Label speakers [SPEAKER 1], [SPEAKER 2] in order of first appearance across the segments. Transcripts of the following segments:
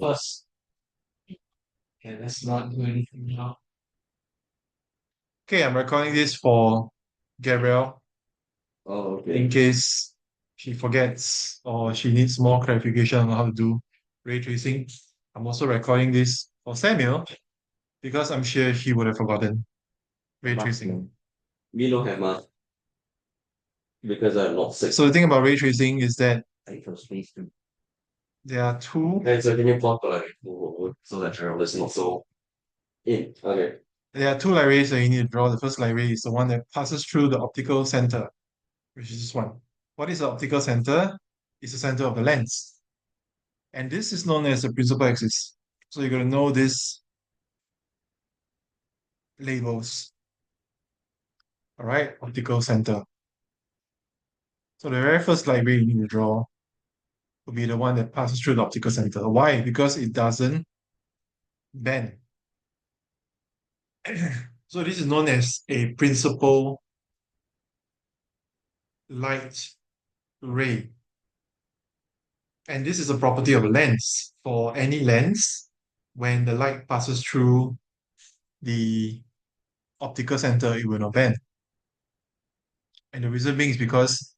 [SPEAKER 1] First, okay, let's not do anything now. Okay, I'm recording this for Gabrielle
[SPEAKER 2] Oh,
[SPEAKER 1] in
[SPEAKER 2] okay.
[SPEAKER 1] case she forgets or she needs more clarification on how to do ray tracing. I'm also recording this for Samuel because I'm sure he would have forgotten ray
[SPEAKER 2] But
[SPEAKER 1] tracing.
[SPEAKER 2] we don't have much because I'm not sick.
[SPEAKER 1] So the thing about ray tracing is that
[SPEAKER 2] I can speak to.
[SPEAKER 1] there are two
[SPEAKER 2] Okay, so can you talk like so that Gerald is not so in? Okay.
[SPEAKER 1] there are two light rays that you need to draw. The first light ray is the one that passes through the optical center, which is this one. What is the optical center? It's the center of the lens. And this is known as the principal axis. So you're going to know these labels, all right? Optical center. So the very first light ray you need to draw will be the one that passes through the optical center. Why? Because it doesn't bend. So this is known as a principal light ray. And this is a property of a lens. For any lens, when the light passes through the optical center, it will not bend. And the reason being is because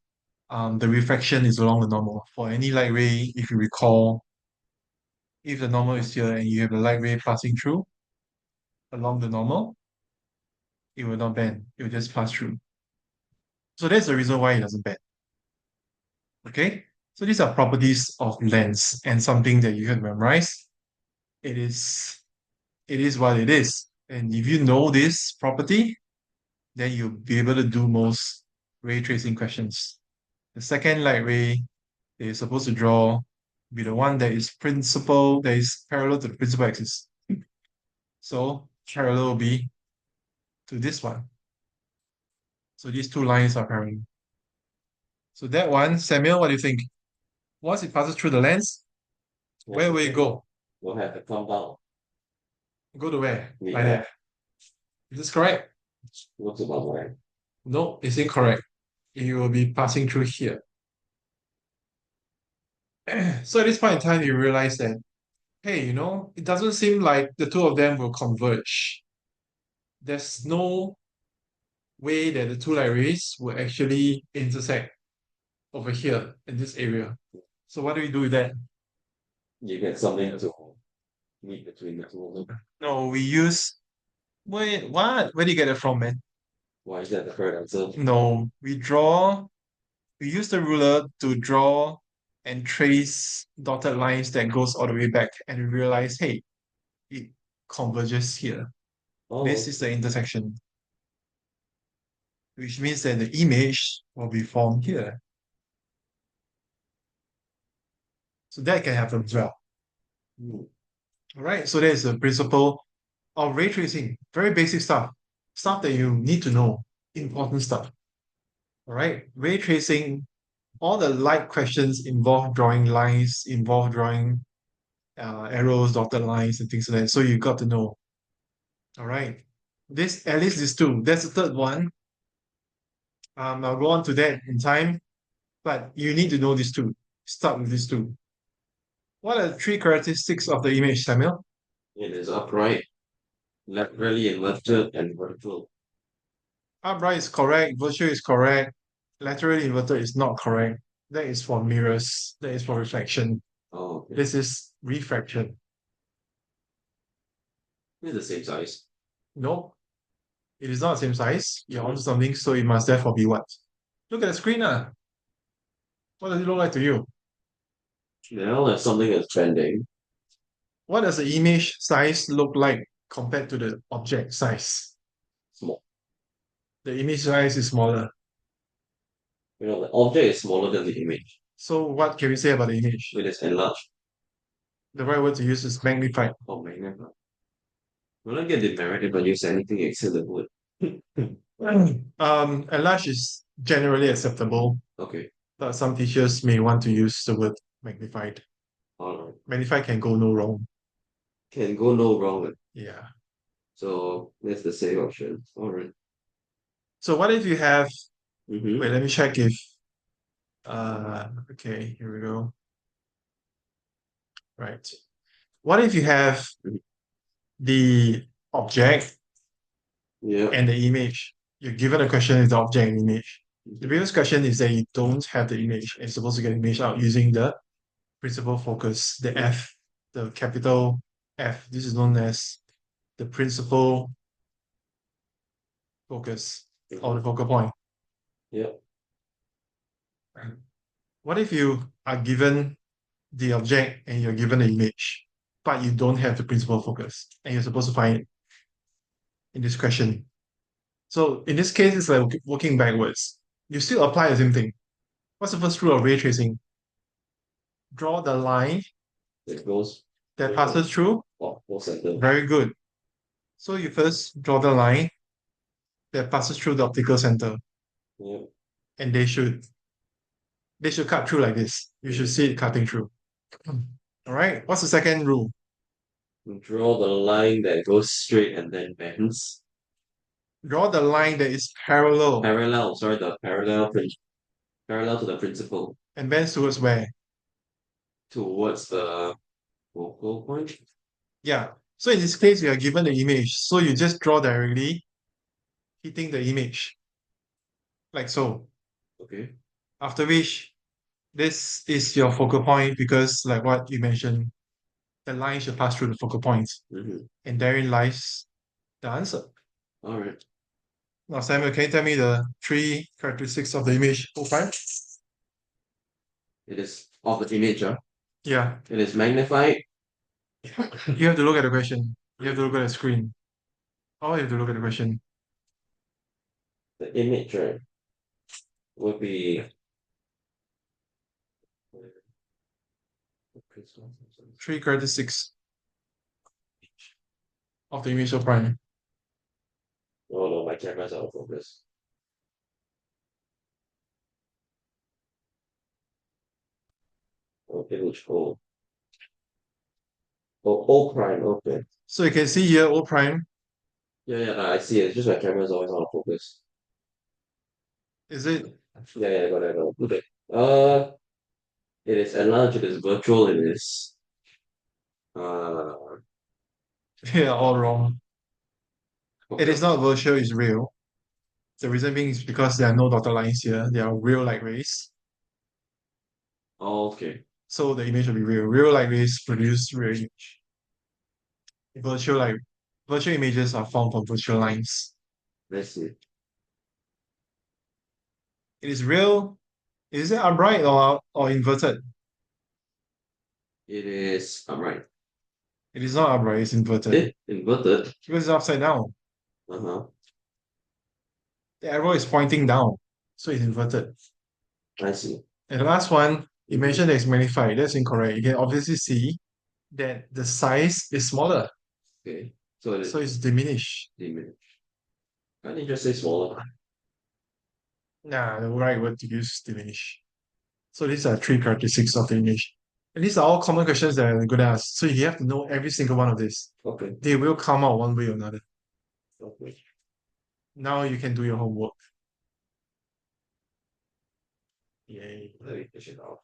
[SPEAKER 1] the refraction is along the normal. For any light ray, if you recall, if the normal is here and you have the light ray passing through along the normal, it will not bend. It will just pass through. So that's the reason why it doesn't bend. Okay? So these are properties of lens and something that you can memorize. It is it is what it is. And if you know this property, then you'll be able to do most ray tracing questions. The second light ray that you're supposed to draw be the one that is parallel to the principal axis. So parallel will be to this one. So these two lines are parallel. So that one, Samuel, what do you think? Once it passes through the lens, where will it go?
[SPEAKER 2] We'll have to come down.
[SPEAKER 1] Go to where? Like
[SPEAKER 2] Yeah.
[SPEAKER 1] that. Is this correct?
[SPEAKER 2] What's about right?
[SPEAKER 1] No, it's incorrect. It will be passing through here. So at this point in time, you realize that, hey, it doesn't seem like the two of them will converge. There's no way that the two light rays will actually intersect over here in this area. So what do we do with that?
[SPEAKER 2] You get something to meet between the two of them.
[SPEAKER 1] No, we use wait, what? Where do you get it from, man?
[SPEAKER 2] Why is that the correct answer?
[SPEAKER 1] No, we use the ruler to draw and trace dotted lines that goes all the way back, and we realize, hey, it converges here. This
[SPEAKER 2] Oh,
[SPEAKER 1] is the intersection, which means that the image will be formed here. So that can happen as well.
[SPEAKER 2] hmm.
[SPEAKER 1] All right, so there's the principle of ray tracing. Very basic stuff, stuff that you need to know, important stuff. All right, ray tracing, all the light questions involve drawing lines, involve drawing arrows, dotted lines, and things like that. So you got to know. All right, this at least these two. That's the third one. I'll go on to that in time, but you need to know these two. Start with these two. What are the three characteristics of the image, Samuel?
[SPEAKER 2] It is upright, laterally inverted, and vertical.
[SPEAKER 1] Upright is correct, virtual is correct, laterally inverted is not correct. That is for mirrors, that is for reflection.
[SPEAKER 2] Oh, okay.
[SPEAKER 1] This is refraction.
[SPEAKER 2] It's the same size.
[SPEAKER 1] No, it is not the same size. You're onto something, so it must therefore be what? Look at the screen. What does it look like to you?
[SPEAKER 2] Now that something is trending,
[SPEAKER 1] What does the image size look like compared to the object size?
[SPEAKER 2] small.
[SPEAKER 1] The image size is smaller.
[SPEAKER 2] The object is smaller than the image.
[SPEAKER 1] So what can we say about the image?
[SPEAKER 2] It is enlarged.
[SPEAKER 1] The right word to use is magnified.
[SPEAKER 2] Oh, magnified. Will I get demerit if I use anything except the word?
[SPEAKER 1] Enlarged is generally acceptable,
[SPEAKER 2] Okay.
[SPEAKER 1] but some teachers may want to use the word magnified.
[SPEAKER 2] Alright.
[SPEAKER 1] Magnified can go no wrong.
[SPEAKER 2] Can go no wrong with.
[SPEAKER 1] Yeah.
[SPEAKER 2] So that's the safe option. Alright.
[SPEAKER 1] So what if you have, wait,
[SPEAKER 2] Mm-hmm.
[SPEAKER 1] let me check if, okay, here we go. Right. What if you have the object
[SPEAKER 2] Yeah.
[SPEAKER 1] and the image? You're given a question is the object and image. The previous question is that you don't have the image and you're supposed to get the image out using the principal focus, the F, the capital F. This is known as the principal focus or the focal point.
[SPEAKER 2] Yeah.
[SPEAKER 1] What if you are given the object and you're given the image, but you don't have the principal focus and you're supposed to find it in this question? So in this case, it's like working backwards. You still apply the same thing. What's the first rule of ray tracing? Draw the line
[SPEAKER 2] It goes
[SPEAKER 1] that passes through.
[SPEAKER 2] for center.
[SPEAKER 1] Very good. So you first draw the line that passes through the optical center,
[SPEAKER 2] Yeah.
[SPEAKER 1] and they should cut through like this. You should see it cutting through. All right. What's the second rule?
[SPEAKER 2] Draw the line that goes straight and then bends.
[SPEAKER 1] Draw the line that is parallel
[SPEAKER 2] Parallel, sorry, the parallel to the principal
[SPEAKER 1] and bends towards where?
[SPEAKER 2] towards the focal point.
[SPEAKER 1] Yeah. So in this case, you are given the image. So you just draw directly, hitting the image, like so.
[SPEAKER 2] Okay.
[SPEAKER 1] After which, this is your focal point because, like what you mentioned, the line should pass through the focal point,
[SPEAKER 2] Mm-hmm.
[SPEAKER 1] and therein lies the answer.
[SPEAKER 2] All right.
[SPEAKER 1] Now, Samuel, can you tell me the three characteristics of the image profile?
[SPEAKER 2] It is of the image, huh?
[SPEAKER 1] Yeah,
[SPEAKER 2] It is magnified.
[SPEAKER 1] you have to look at the question. You have to look at the screen. Oh, you have to look at the question.
[SPEAKER 2] The image, right, would be
[SPEAKER 1] Three characteristics of the image of prime.
[SPEAKER 2] oh no, my camera's out of focus. Okay, which O? Oh, O prime, okay.
[SPEAKER 1] So you can see here O prime.
[SPEAKER 2] Yeah, yeah, no, I see it. It's just my camera's always out of focus.
[SPEAKER 1] Is it?
[SPEAKER 2] Yeah, yeah, I got it, I got it. Okay. Uh, it is enlarged, it is virtual, it is uh
[SPEAKER 1] Yeah, all wrong. It
[SPEAKER 2] okay.
[SPEAKER 1] is not virtual, it's real. The reason being is because there are no dotted lines here. They are real light rays.
[SPEAKER 2] Okay.
[SPEAKER 1] So the image will be real. Real light rays produce real image. Virtual light virtual images are formed from virtual lines.
[SPEAKER 2] Let's see.
[SPEAKER 1] It is real. Is it upright or inverted?
[SPEAKER 2] It is upright.
[SPEAKER 1] It is not upright, it's inverted.
[SPEAKER 2] Inverted.
[SPEAKER 1] Because it's upside down.
[SPEAKER 2] Uh-huh.
[SPEAKER 1] The arrow is pointing down. So it's inverted.
[SPEAKER 2] I see.
[SPEAKER 1] And the last one, you mentioned that it's magnified. That's incorrect. You can obviously see that the size is smaller.
[SPEAKER 2] Okay. So it
[SPEAKER 1] So
[SPEAKER 2] is
[SPEAKER 1] it's diminished.
[SPEAKER 2] diminished. Can't you just say smaller?
[SPEAKER 1] Nah, the right word to use is diminish. So these are three characteristics of the image. And these are all common questions that I'm going to ask. So you have to know every single one of these.
[SPEAKER 2] Okay.
[SPEAKER 1] They will come out one way or another.
[SPEAKER 2] Okay.
[SPEAKER 1] Now you can do your homework. Yay.
[SPEAKER 2] Let me finish it off.